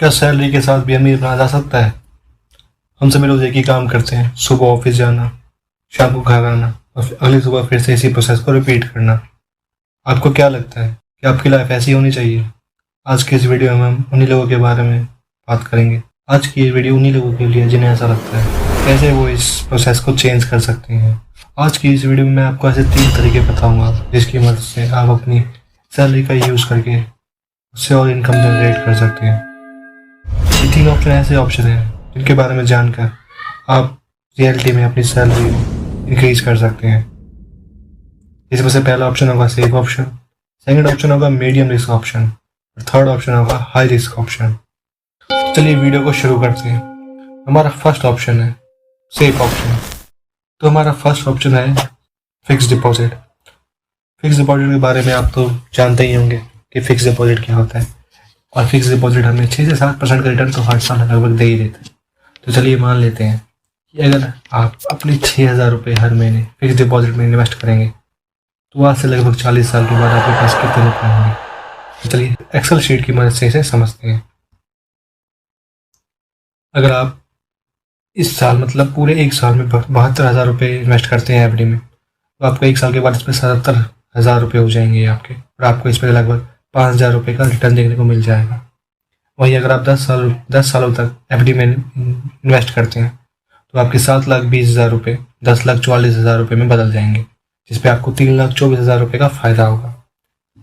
क्या सैलरी के साथ भी अमीर बना जा सकता है? हम सभी रोज एक ही काम करते हैं, सुबह ऑफिस जाना, शाम को घर आना और फिर अगली सुबह फिर से इसी प्रोसेस को रिपीट करना। आपको क्या लगता है कि आपकी लाइफ ऐसी होनी चाहिए? आज की इस वीडियो में हम उन्हीं लोगों के बारे में बात करेंगे। आज की ये वीडियो उन्हीं लोगों के लिए जिन्हें ऐसा लगता है, कैसे वो इस प्रोसेस को चेंज कर सकते हैं। आज की इस वीडियो में मैं आपको ऐसे 3 तरीके बताऊंगा जिसकी मदद से आप अपनी सैलरी का यूज़ करके उससे और इनकम जनरेट कर सकते हैं। ये 3 ऑप्शन ऐसे ऑप्शन हैं जिनके बारे में जानकर आप रियलिटी में अपनी सैलरी इंक्रीज कर सकते हैं। इसमें से पहला ऑप्शन होगा सेफ ऑप्शन, सेकंड ऑप्शन होगा मीडियम रिस्क ऑप्शन और थर्ड ऑप्शन होगा हाई रिस्क ऑप्शन। तो चलिए वीडियो को शुरू करते हैं। हमारा फर्स्ट ऑप्शन है सेफ ऑप्शन। तो हमारा फर्स्ट ऑप्शन है फिक्स डिपॉजिट। फिक्स डिपॉजिट के बारे में आप तो जानते ही होंगे कि फिक्स डिपॉजिट क्या होता है, और फिक्स डिपॉजिट हमें 6 से 7% का रिटर्न तो हर साल लगभग दे ही देता है। तो चलिए मान लेते हैं कि अगर आप अपने 6,000 रुपये हर महीने फिक्स डिपॉजिट में इन्वेस्ट करेंगे तो आज से लगभग 40 साल के बाद आपके पास कितने रुपये होंगे। तो चलिए एक्सेल शीट की मदद से इसे समझते हैं। अगर आप इस साल मतलब पूरे एक साल में 72,000 रुपये इन्वेस्ट करते हैं एफडी में, तो आपको एक साल के बाद इस पर 77,000 रुपये हो जाएंगे आपके, और आपको इस पर लगभग 5,000 रुपये का रिटर्न देखने को मिल जाएगा। वहीं अगर आप 10 सालों तक एफडी में इन्वेस्ट करते हैं तो आपके 7,20,000 रुपये 10,40,000 रुपये में बदल जाएंगे, जिसपे आपको 3,24,000 रुपये का फायदा होगा।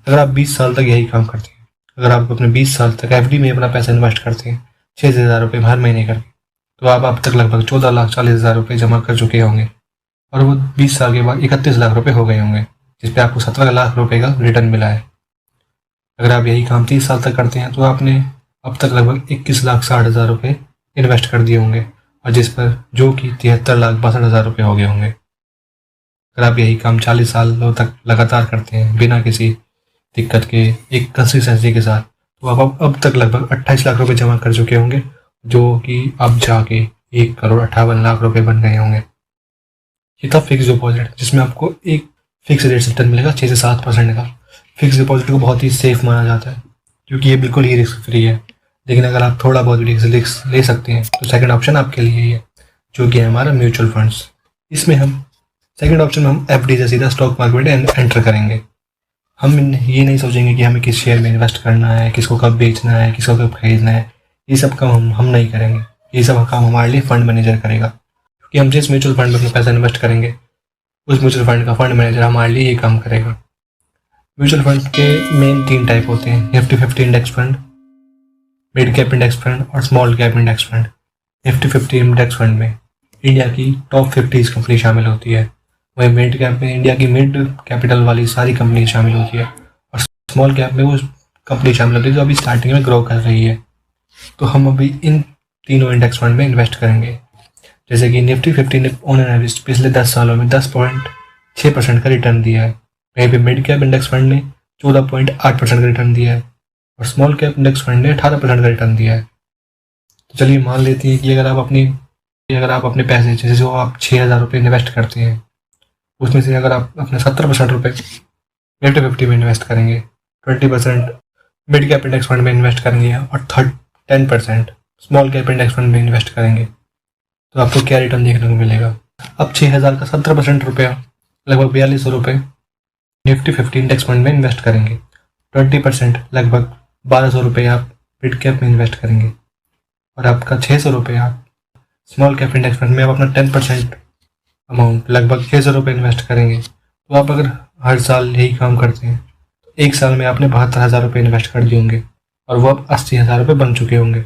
अगर आप 20 साल तक यही काम करते हैं, अगर आप अपने 20 साल तक एफडी में अपना पैसा इन्वेस्ट करते हैं 6,000 रुपये हर महीने करके, तो आप अब तक लगभग 14,40,000 रुपये जमा कर चुके होंगे, और वो 20 साल के बाद 31 लाख रुपये हो गए होंगे, जिसपे आपको 17 लाख रुपये का रिटर्न मिला है। अगर आप यही काम 30 साल तक करते हैं तो आपने अब तक लगभग 21,60,000 रुपये इन्वेस्ट कर दिए होंगे, और जिस पर जो कि 73,62,000 रुपये हो गए होंगे। अगर आप यही काम 40 सालों तक लगातार करते हैं बिना किसी दिक्कत के, एक कंसिस्टेंसी के साथ, तो आप अब तक लगभग 28 लाख रुपये जमा कर चुके होंगे, जो कि अब जाके 1,58,00,000 रुपये बन गए होंगे। ये था फिक्स डिपॉजिट, जिसमें आपको एक फिक्स रेट से रिटर्न मिलेगा 6 से 7% का। फिक्स डिपॉजिट को बहुत ही सेफ माना जाता है क्योंकि ये बिल्कुल ही रिस्क फ्री है। लेकिन अगर आप थोड़ा बहुत रिस्क ले सकते हैं तो सेकंड ऑप्शन आपके लिए ही है, जो कि है हमारा म्यूचुअल फंड्स। इसमें हम सेकंड ऑप्शन में हम एफडी से सीधा स्टॉक मार्केट में एंटर करेंगे। हम ये नहीं सोचेंगे कि हमें किस शेयर में इन्वेस्ट करना है, किसको कब बेचना है, किसको कब खरीदना है। ये सब काम हम नहीं करेंगे, ये सब काम हमारे लिए फंड मैनेजर करेगा, क्योंकि हम जिस म्यूचुअल फंड में अपना पैसा इन्वेस्ट करेंगे उस म्यूचुअल फंड का फंड मैनेजर हमारे लिए ये काम करेगा। म्यूचुअल फंड के मेन 3 टाइप होते हैं, Nifty 50 index fund, mid cap index fund और small cap index fund. Nifty 50 index fund में इंडिया की टॉप 50 कंपनी शामिल होती है, वहीं मिड कैप में इंडिया की मिड कैपिटल वाली सारी कंपनी शामिल होती है, और स्मॉल कैप में वो कंपनी शामिल होती है जो अभी स्टार्टिंग में ग्रो कर रही है। तो हम अभी इन तीनों इंडेक्स फंड में इन्वेस्ट करेंगे। जैसे कि निफ्टी 50 ने ऑन एन एवरेज पिछले 10 सालों में 10.6% का रिटर्न दिया है, वहीं पे मिड कैप इंडेक्स फंड ने 14.8% का रिटर्न दिया है, और स्मॉल कैप इंडेक्स फंड ने 18% का रिटर्न दिया है। तो चलिए मान लेते हैं कि अगर आप अपने पैसे, जैसे जो आप 6,000 रुपये इन्वेस्ट करते हैं, उसमें से अगर आप अपने 70% रुपये निफ्टी 50 में इन्वेस्ट करेंगे, 20% मिड कैप इंडेक्स फंड में इन्वेस्ट करेंगे और 10% स्मॉल कैप इंडेक्स फंड में इन्वेस्ट करेंगे, तो आपको क्या रिटर्न देखने को मिलेगा। अब 6,000 का 70% रुपया लगभग 4,200 रुपये निफ्टी 50 इंडेक्स फंड में इन्वेस्ट करेंगे, 20% लगभग 1,200 रुपये आप मिड कैप में इन्वेस्ट करेंगे, और आपका 600 रुपये आप स्मॉल कैप इंडेक्स फंड में आप अपना 10% अमाउंट लगभग 600 रुपये इन्वेस्ट करेंगे। तो आप अगर हर साल यही काम करते हैं तो एक साल में आपने 72,000 रुपये इन्वेस्ट कर दिए होंगे, और वो अब 80,000 रुपये बन चुके होंगे।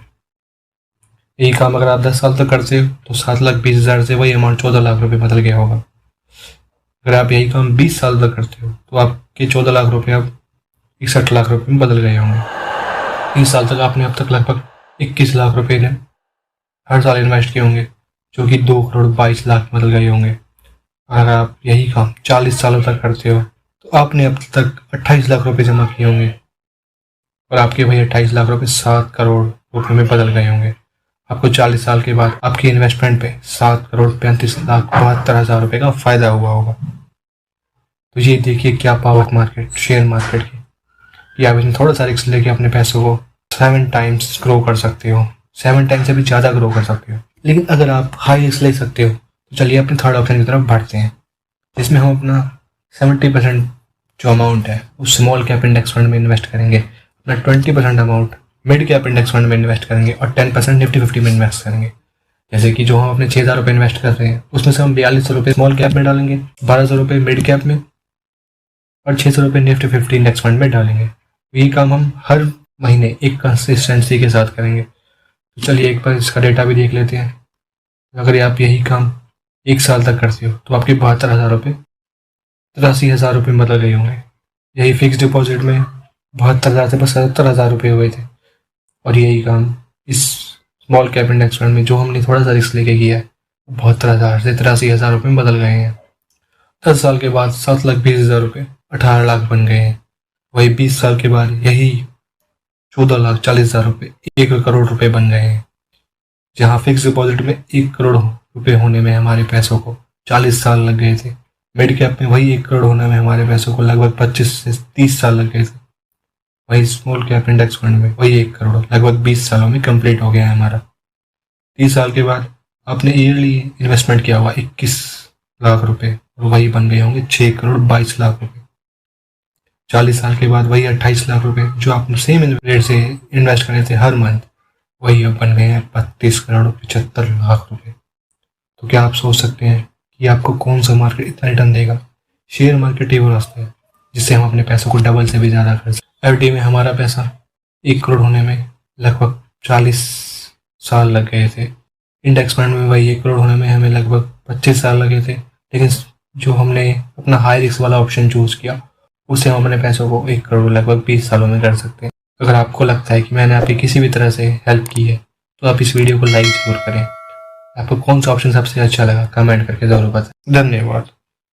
यही काम अगर आप 10 साल तक करते हो तो 7,20,000 से वही अमाउंट 14 लाख रुपये बदल गया होगा। अगर आप यही काम 20 साल तक करते हो तो आपके 14 लाख रुपये अब 61 लाख रुपये में बदल गए होंगे। 30 साल तक आपने अब तक लगभग 21 लाख रुपये ने हर साल इन्वेस्ट किए होंगे, जो कि 2,22,00,000 बदल गए होंगे। अगर आप यही काम 40 सालों तक करते हो तो आपने अब तक 28 लाख रुपये जमा किए होंगे, और आपके वही 28 लाख रुपये 7 करोड़ रुपये में बदल गए होंगे। आपको 40 साल के बाद आपकी इन्वेस्टमेंट पे 7,35,72,000 रुपये का फायदा हुआ होगा। तो ये देखिए क्या पावर मार्केट, शेयर मार्केट की, कि आप इसमें थोड़ा सा रिस्क लेके अपने पैसों को 7 टाइम्स ग्रो कर सकते हो, 7 टाइम्स से भी ज़्यादा ग्रो कर सकते हो। लेकिन अगर आप हाई रिस्क ले सकते हो तो चलिए अपने थर्ड ऑप्शन की तरफ बढ़ते हैं, जिसमें हम अपना 70% जो अमाउंट है उस स्मॉल कैप इंडेक्स फंड में इन्वेस्ट करेंगे, अपना 20% amount mid cap index fund में इन्वेस्ट करेंगे और 10% निफ्टी 50 में इन्वेस्ट करेंगे। जैसे कि जो हम अपने 6,000 रुपये इन्वेस्ट कर रहे हैं उसमें से हम 4200 रुपये स्मॉल कैप में डालेंगे, 1200 रुपये मिड कैप में और 600 रुपये निफ्टी 50 इंडेक्स फंड में डालेंगे। यही काम हम हर महीने एक कंसिस्टेंसी के साथ करेंगे। तो चलिए एक बार इसका डेटा भी देख लेते हैं। अगर आप यही काम 1 साल तक करते हो तो आपके 72,000 रुपये 83,000 रुपये बदल गए होंगे। यही फिक्स डिपॉजिट में 72,000 से बस 77,000 रुपये हुए थे, और यही काम इस स्मॉल कैप इंडेक्स फंड में जो हमने थोड़ा सा रिस्क लेके किया है 72,000 से 83,000 रुपये में बदल गए हैं। 10 साल के बाद 7,20,000 रुपये 18 लाख बन गए हैं। वही 20 साल के बाद यही 14,40,000 रुपये 1 करोड़ रुपये बन गए हैं। जहाँ फिक्स डिपॉजिट में 1 करोड़ रुपये होने में हमारे पैसों को 40 साल लग गए थे, मिड कैप में वही 1 करोड़ होने में हमारे पैसों को लगभग 25 से 30 साल लग गए थे। वही स्मॉल कैप इंडेक्स फंड में वही 1 करोड़ लगभग 20 सालों में कंप्लीट हो गया है हमारा। 30 साल के बाद आपने ईयरली इन्वेस्टमेंट किया हुआ 21 लाख रुपए और वही बन गए होंगे 6 करोड़ 22 लाख रुपए। 40 साल के बाद वही 28 लाख रुपए जो आपने सेम रेट से इन्वेस्ट करे थे हर मंथ, वही अब बन गए हैं 32 करोड़ 75 लाख रुपए। तो क्या आप सोच सकते हैं कि आपको कौन सा मार्केट इतना रिटर्न देगा? शेयर मार्केट ही वो रास्ता है जिससे हम अपने पैसों को डबल से भी ज़्यादा कर सकते। एफडी में हमारा पैसा 1 करोड़ होने में लगभग 40 साल लग गए थे। इंडेक्स फंड में वही 1 करोड़ होने में हमें लगभग 25 साल लगे थे। लेकिन जो हमने अपना हाई रिस्क वाला ऑप्शन चूज़ किया उससे हम अपने पैसों को 1 करोड़ लगभग 20 सालों में कर सकते हैं। अगर आपको लगता है कि मैंने आपकी किसी भी तरह से हेल्प की है तो आप इस वीडियो को लाइक जरूर करें। आपको कौन सा ऑप्शन सबसे अच्छा लगा कमेंट करके ज़रूर बताएं। धन्यवाद।